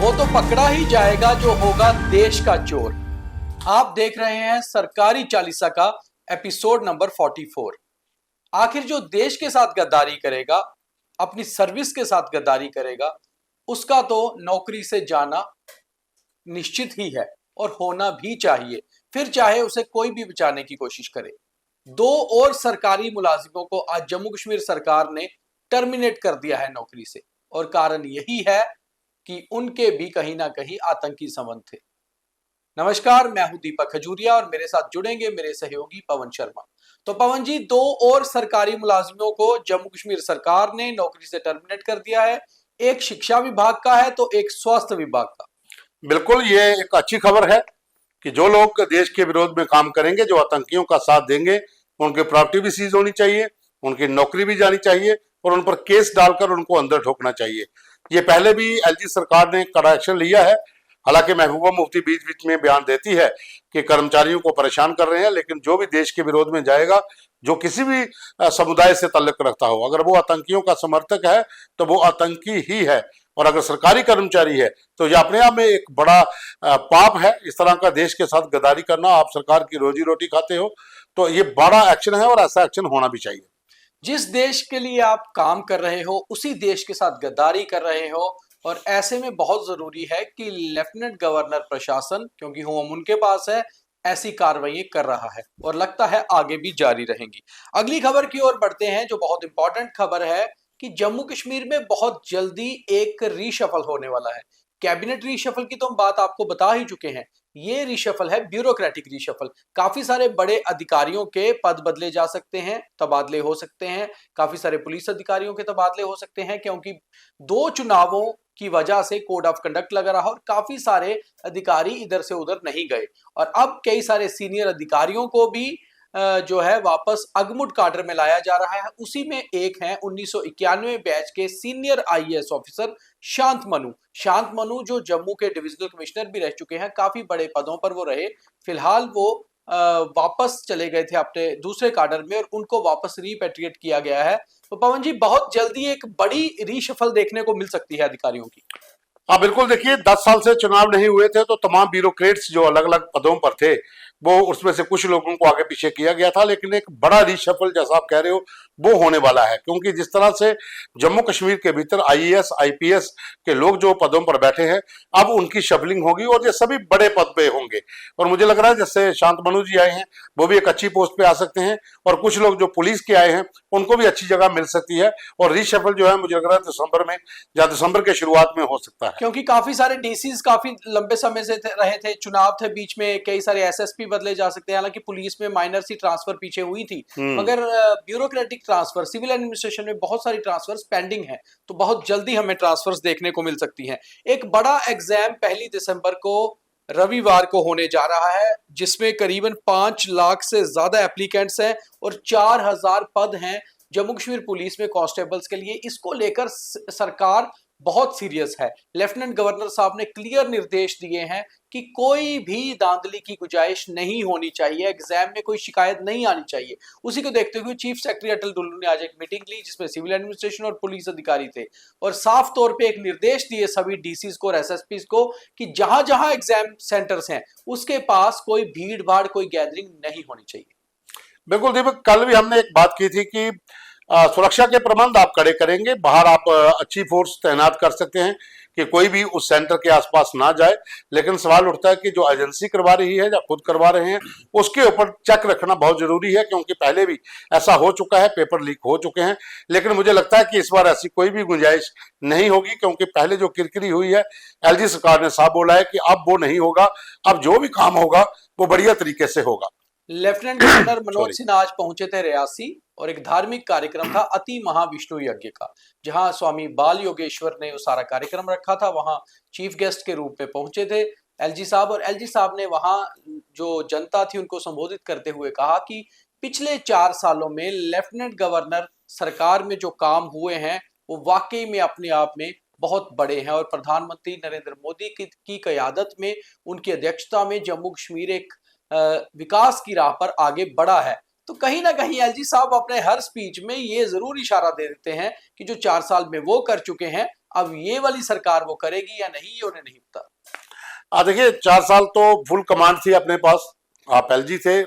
वो तो पकड़ा ही जाएगा जो होगा देश का चोर। आप देख रहे हैं सरकारी चालीसा का एपिसोड नंबर 44। आखिर जो देश के साथ गद्दारी करेगा, अपनी सर्विस के साथ गद्दारी करेगा, उसका तो नौकरी से जाना निश्चित ही है और होना भी चाहिए, फिर चाहे उसे कोई भी बचाने की कोशिश करे। दो और सरकारी मुलाजिमों को आज जम्मू कश्मीर सरकार ने टर्मिनेट कर दिया है नौकरी से, और कारण यही है कि उनके भी कहीं ना कहीं आतंकी संबंध थे। नमस्कार, मैं हूं दीपक खजूरिया और मेरे साथ जुड़ेंगे मेरे सहयोगी पवन शर्मा। तो पवन जी, दो और सरकारी मुलाजिमों को जम्मू कश्मीर सरकार ने नौकरी से टर्मिनेट कर दिया है। एक शिक्षा विभाग का है तो एक स्वास्थ्य विभाग का। बिल्कुल, ये एक अच्छी खबर है कि जो लोग देश के विरोध में काम करेंगे, जो आतंकियों का साथ देंगे, उनकी प्रॉपर्टी भी सीज होनी चाहिए, उनकी नौकरी भी जानी चाहिए और उन पर केस डालकर उनको अंदर ठोकना चाहिए। ये पहले भी एलजी सरकार ने कड़ा एक्शन लिया है। हालांकि महबूबा मुफ्ती बीच बीच में बयान देती है कि कर्मचारियों को परेशान कर रहे हैं, लेकिन जो भी देश के विरोध में जाएगा, जो किसी भी समुदाय से ताल्लुक रखता हो, अगर वो आतंकियों का समर्थक है तो वो आतंकी ही है। और अगर सरकारी कर्मचारी है तो यह अपने आप में एक बड़ा पाप है। इस तरह का देश के साथ गद्दारी करना, आप सरकार की रोजी रोटी खाते हो, तो ये बड़ा एक्शन है और ऐसा एक्शन होना भी चाहिए। जिस देश के लिए आप काम कर रहे हो उसी देश के साथ गद्दारी कर रहे हो, और ऐसे में बहुत जरूरी है कि लेफ्टिनेंट गवर्नर प्रशासन, क्योंकि हम उनके पास है, ऐसी कार्रवाई कर रहा है और लगता है आगे भी जारी रहेंगी। अगली खबर की ओर बढ़ते हैं, जो बहुत इंपॉर्टेंट खबर है कि जम्मू कश्मीर में बहुत जल्दी एक रीशफल होने वाला है। कैबिनेट रीशफल की तो हम बात आपको बता ही चुके हैं। ये रीशफल है ब्यूरोक्रेटिक रीशफल। काफी सारे बड़े अधिकारियों के पद बदले जा सकते हैं, तबादले हो सकते हैं। काफी सारे पुलिस अधिकारियों के तबादले हो सकते हैं, क्योंकि दो चुनावों की वजह से कोड ऑफ कंडक्ट लगा रहा और काफी सारे अधिकारी इधर से उधर नहीं गए। और अब कई सारे सीनियर अधिकारियों को भी जो है वापस अगमुट काडर में लाया जा रहा है। उसी में एक है 1991 बैच के सीनियर आईएएस ऑफिसर शांत मनु, जो जम्मू के डिविजनल कमिश्नर भी रह चुके हैं, काफी बड़े पदों पर वो रहे। फिलहाल वो वापस चले गए थे अपने दूसरे काडर में और उनको वापस रिपेट्रिएट किया गया है। तो पवन जी, बहुत जल्दी एक बड़ी रीशफल देखने को मिल सकती है अधिकारियों की। हाँ बिल्कुल, देखिए 10 साल से चुनाव नहीं हुए थे तो तमाम ब्यूरोक्रेट्स जो अलग अलग पदों पर थे, वो उसमें से कुछ लोगों को आगे पीछे किया गया था। लेकिन एक बड़ा रीशफल, जैसा आप कह रहे हो, वो होने वाला है, क्योंकि जिस तरह से जम्मू कश्मीर के भीतर आईएएस आईपीएस के लोग जो पदों पर बैठे हैं, अब उनकी शफलिंग होगी और ये सभी बड़े पद पे होंगे। और मुझे लग रहा है जैसे शांत मनु जी आए हैं, वो भी एक अच्छी पोस्ट पे आ सकते हैं, और कुछ लोग जो पुलिस के आए हैं उनको भी अच्छी जगह मिल सकती है। और रीशफल जो है, मुझे लग रहा है दिसंबर में या दिसंबर के शुरुआत में हो सकता है, क्योंकि काफी सारे डीसीज काफी लंबे समय से रहे थे, चुनाव थे बीच में, कई सारे एसएसपी बदले जा सकते हैं। हालांकि पुलिस में माइनर सी ट्रांसफर पीछे हुई थी, मगर ब्यूरोक्रेटिक ट्रांसफर, सिविल एडमिनिस्ट्रेशन में बहुत सारी ट्रांसफर्स पेंडिंग है, तो बहुत जल्दी हमें ट्रांसफर्स देखने को मिल सकती हैं। एक बड़ा एग्जाम 1 दिसंबर को रविवार को होने जा रहा है, जिसमें करीबन 5 लाख से ज्यादा एप्लीकेंट्स हैं और 4000 पद हैं जम्मू कश्मीर पुलिस में कांस्टेबल्स के लिए। इसको लेकर सरकार बहुत सीरियस है। लेफ्टिनेंट गवर्नर साहब ने क्लियर निर्देश दिए हैं कि कोई भी धांधली की गुंजाइश नहीं होनी चाहिए, एग्जाम में कोई शिकायत नहीं आनी चाहिए। उसी को देखते हुए चीफ सेक्रेटरी अटल डुल्लू ने आज एक मीटिंग ली, जिसमें सिविल एडमिनिस्ट्रेशन और पुलिस अधिकारी थे, और साफ तौर पे एक निर्देश दिए सभी डीसीज को और एसएसपी को कि जहां जहां एग्जाम सेंटर्स हैं उसके पास कोई भीड़ भाड़, कोई गैदरिंग नहीं होनी चाहिए। बिल्कुल दीपक, कल भी हमने एक बात की थी कि सुरक्षा के प्रबंध आप कड़े करेंगे, बाहर आप अच्छी फोर्स तैनात कर सकते हैं कि कोई भी उस सेंटर के आसपास ना जाए। लेकिन सवाल उठता है कि जो एजेंसी करवा रही है या खुद करवा रहे हैं, उसके ऊपर चेक रखना बहुत जरूरी है, क्योंकि पहले भी ऐसा हो चुका है, पेपर लीक हो चुके हैं। लेकिन मुझे लगता है कि इस बार ऐसी कोई भी गुंजाइश नहीं होगी, क्योंकि पहले जो किरकिरी हुई है, एलजी सरकार ने साफ बोला है कि अब वो नहीं होगा। अब जो भी काम होगा वो बढ़िया तरीके से होगा। लेफ्टिनेंट गवर्नर मनोज सिन्हा आज पहुंचे थे रियासी, और एक धार्मिक कार्यक्रम था अति महाविष्णु यज्ञ का, जहां स्वामी बाल योगेश्वर ने वो सारा कार्यक्रम रखा था। वहां चीफ गेस्ट के रूप में पहुंचे थे एलजी साहब, और एलजी साहब ने वहां जो जनता थी उनको संबोधित करते हुए कहा कि पिछले 4 सालों में लेफ्टिनेंट गवर्नर सरकार में जो काम हुए हैं वो वाकई में अपने आप में बहुत बड़े हैं, और प्रधानमंत्री नरेंद्र मोदी की क़यादत में, उनकी अध्यक्षता में जम्मू कश्मीर एक विकास की राह पर आगे बढ़ा है। तो कहीं ना कहीं एलजी साहब अपने हर स्पीच में ये जरूर इशारा दे देते हैं कि जो 4 साल में वो कर चुके हैं अब ये वाली सरकार वो करेगी या नहीं, ये उन्हें नहीं पता। देखिए 4 साल तो फुल कमांड थी अपने पास, आप एलजी थे,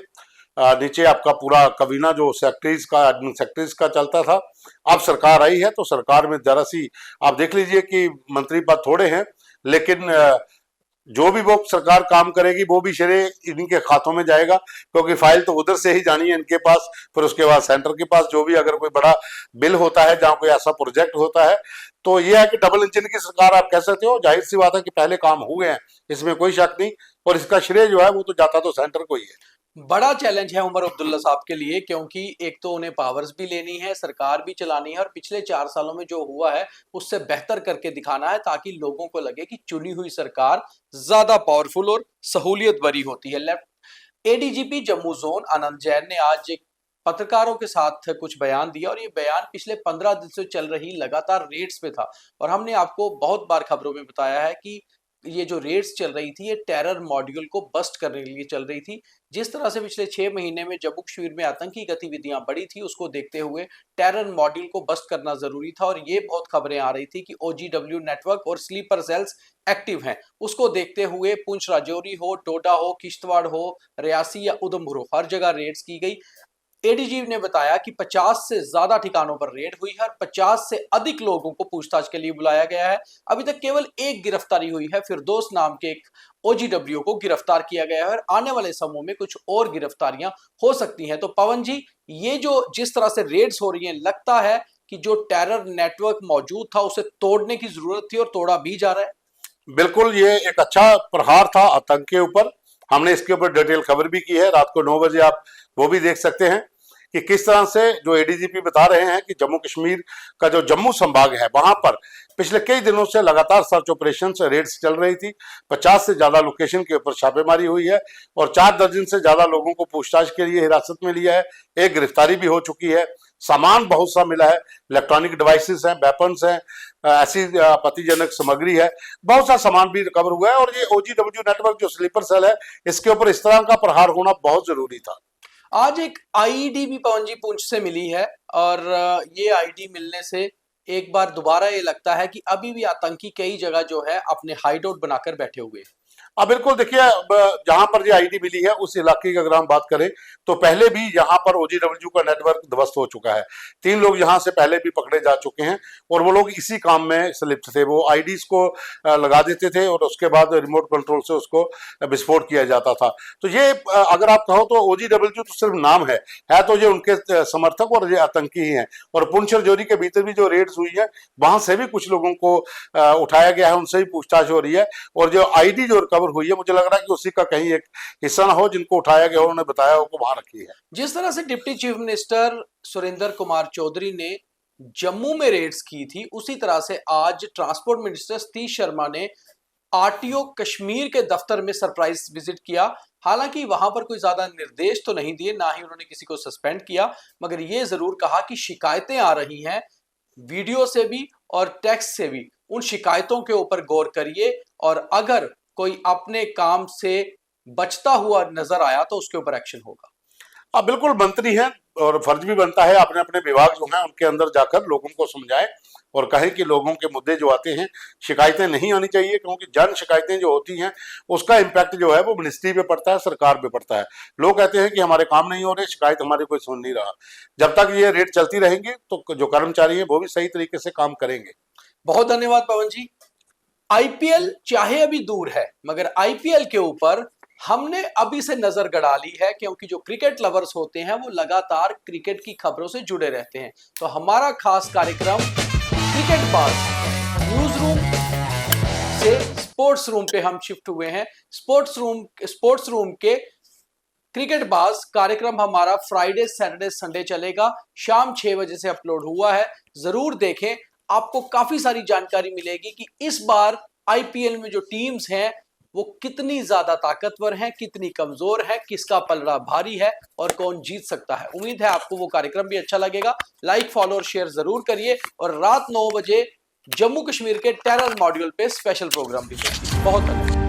नीचे आपका पूरा कबीना जो सेक्रेटरीज का एडमिन सेक्रेटरीज का चलता था। अब सरकार आई है तो सरकार में जरा सी आप देख लीजिए कि मंत्री पद थोड़े हैं, लेकिन जो भी वो सरकार काम करेगी वो भी श्रेय इनके खातों में जाएगा, क्योंकि फाइल तो उधर से ही जानी है इनके पास, फिर उसके बाद सेंटर के पास जो भी अगर कोई बड़ा बिल होता है, जहां कोई ऐसा प्रोजेक्ट होता है, तो ये है कि डबल इंजन की सरकार आप कह सकते हो। जाहिर सी बात है कि पहले काम हो गए हैं, इसमें कोई शक नहीं, और इसका श्रेय जो है वो तो जाता तो सेंटर को ही है। बड़ा चैलेंज है उमर अब्दुल्ला साहब के लिए, क्योंकि एक तो उन्हें पावर्स भी लेनी है, सरकार भी चलानी है, और पिछले 4 सालों में जो हुआ है उससे बेहतर करके दिखाना है, ताकि लोगों को लगे कि चुनी हुई सरकार ज्यादा पावरफुल और सहूलियत भरी होती है। लेफ्ट एडीजीपी जम्मू जोन आनंद जैन ने आज एक पत्रकारों के साथ कुछ बयान दिया, और ये बयान पिछले 15 दिन से चल रही लगातार रेड्स पे था। और हमने आपको बहुत बार खबरों में बताया है कि ये जो रेड्स चल रही थी ये टेरर मॉड्यूल को बस्ट करने के लिए चल रही थी। जिस तरह से पिछले 6 महीने में जम्मू कश्मीर में आतंकी गतिविधियां बढ़ी थी, उसको देखते हुए टेरर मॉड्यूल को बस्ट करना जरूरी था। और ये बहुत खबरें आ रही थी कि ओजीडब्ल्यू नेटवर्क और स्लीपर सेल्स एक्टिव हैं, उसको देखते हुए पुंछ राजौरी हो, डोडा हो, किश्तवाड़ हो, रियासी या उधमपुर हो, हर जगह रेड्स की गई। एडीजीपी ने बताया कि 50 से ज्यादा ठिकानों पर रेड हुई है और 50 से अधिक लोगों को पूछताछ के लिए बुलाया गया है। अभी तक केवल एक गिरफ्तारी हुई है, फिरदौस नाम के एक ओजीडब्ल्यू को गिरफ्तार किया गया है, और आने वाले समय में कुछ और गिरफ्तारियां हो सकती हैं। तो पवन जी, ये जो जिस तरह से रेड्स हो रही हैं, लगता है कि जो टेरर नेटवर्क मौजूद था उसे तोड़ने की जरूरत थी और तोड़ा भी जा रहा है। बिल्कुल, ये एक अच्छा प्रहार था आतंक के ऊपर। हमने इसके ऊपर डिटेल खबर भी की है, रात को 9 बजे आप वो भी देख सकते हैं कि किस तरह से जो एडीजीपी बता रहे हैं कि जम्मू कश्मीर का जो जम्मू संभाग है वहां पर पिछले कई दिनों से लगातार सर्च ऑपरेशन रेड्स चल रही थी। 50 से ज्यादा लोकेशन के ऊपर छापेमारी हुई है और 4 दर्जन से ज्यादा लोगों को पूछताछ के लिए हिरासत में लिया है। एक गिरफ्तारी भी हो चुकी है। सामान बहुत सा मिला है, इलेक्ट्रॉनिक डिवाइसेस हैं, वेपन्स हैं, ऐसी आपत्तिजनक सामग्री है, बहुत सा सामान भी रिकवर हुआ है। और ये ओजीडब्ल्यू नेटवर्क जो स्लीपर सेल है, इसके ऊपर इस तरह का प्रहार होना बहुत जरूरी था। आज एक आईडी भी पवन जी पुंछ से मिली है, और ये आईडी मिलने से एक बार दोबारा ये लगता है कि अभी भी आतंकी कई जगह जो है अपने हाइडआउट बनाकर बैठे हुए हैं। अब बिल्कुल देखिए, जहां पर ये आईडी मिली है उस इलाके की अगर हम बात करें तो पहले भी यहाँ पर ओजीडब्ल्यू का नेटवर्क ध्वस्त हो चुका है। 3 लोग यहाँ से पहले भी पकड़े जा चुके हैं और वो लोग इसी काम में संलिप्त थे। वो आईडीज को लगा देते थे और उसके बाद रिमोट कंट्रोल से उसको विस्फोट किया जाता था। तो ये अगर आप कहो तो ओजीडब्ल्यू तो सिर्फ नाम है तो ये उनके समर्थक और ये आतंकी ही हैं। और पुंछ राजौरी के भीतर भी जो रेड्स हुई है वहां से भी कुछ लोगों को उठाया गया है, उनसे भी पूछताछ हो रही है। और जो आईडी जो रिकवर हुई है, मुझे लग रहा है कि उसी का कहीं एक हिस्सा ना हो, जिनको उठाया गया उन्होंने बताया वो वहां रखी है। जिस तरह से deputy chief minister Surendra Kumar Chaudhary ने जम्मू में रेड्स की थी, उसी तरह से आज ट्रांसपोर्ट मिनिस्टर सतीश शर्मा ने आरटीओ कश्मीर के दफ्तर में सरप्राइज विजिट किया। हालांकि वहां पर कोई ज्यादा निर्देश तो नहीं दिए, ना ही उन्होंने किसी को सस्पेंड किया, मगर ये जरूर कहा कि शिकायतें आ रही हैं वीडियो से भी और टेक्स्ट से भी, उन शिकायतों के ऊपर गौर करिए, और अगर कोई अपने काम से बचता हुआ नजर आया तो उसके ऊपर एक्शन होगा। अब बिल्कुल मंत्री हैं और फर्ज भी बनता है अपने अपने विभाग जो हैं उनके अंदर जाकर लोगों को समझाएं और कहें कि लोगों के मुद्दे जो आते हैं, शिकायतें नहीं आनी चाहिए, क्योंकि जन शिकायतें जो होती हैं उसका इम्पैक्ट जो है वो मिनिस्ट्री पे पड़ता है, सरकार पे पड़ता है। लोग कहते हैं कि हमारे काम नहीं हो रहे, शिकायत हमारी कोई सुन नहीं रहा। जब तक ये रेट चलती रहेंगी तो जो कर्मचारी हैं वो भी सही तरीके से काम करेंगे। बहुत धन्यवाद पवन जी। आईपीएल चाहे अभी दूर है, मगर आईपीएल के ऊपर हमने अभी से नजर गड़ा ली है, क्योंकि जो क्रिकेट लवर्स होते हैं वो लगातार क्रिकेट की खबरों से जुड़े रहते हैं। तो हमारा खास कार्यक्रम क्रिकेट बाज न्यूज रूम से स्पोर्ट्स रूम पे हम शिफ्ट हुए हैं। स्पोर्ट्स रूम के क्रिकेट बाज कार्यक्रम हमारा फ्राइडे सैटरडे संडे चलेगा, शाम 6 बजे से अपलोड हुआ है। जरूर देखें, आपको काफी सारी जानकारी मिलेगी कि इस बार आईपीएल में जो टीम्स हैं वो कितनी ज्यादा ताकतवर हैं, कितनी कमजोर है, किसका पलड़ा भारी है और कौन जीत सकता है। उम्मीद है आपको वो कार्यक्रम भी अच्छा लगेगा। लाइक, फॉलो और शेयर जरूर करिए, और रात 9 बजे जम्मू कश्मीर के टेरर मॉड्यूल पे स्पेशल प्रोग्राम भी देखिए। बहुत धन्यवाद।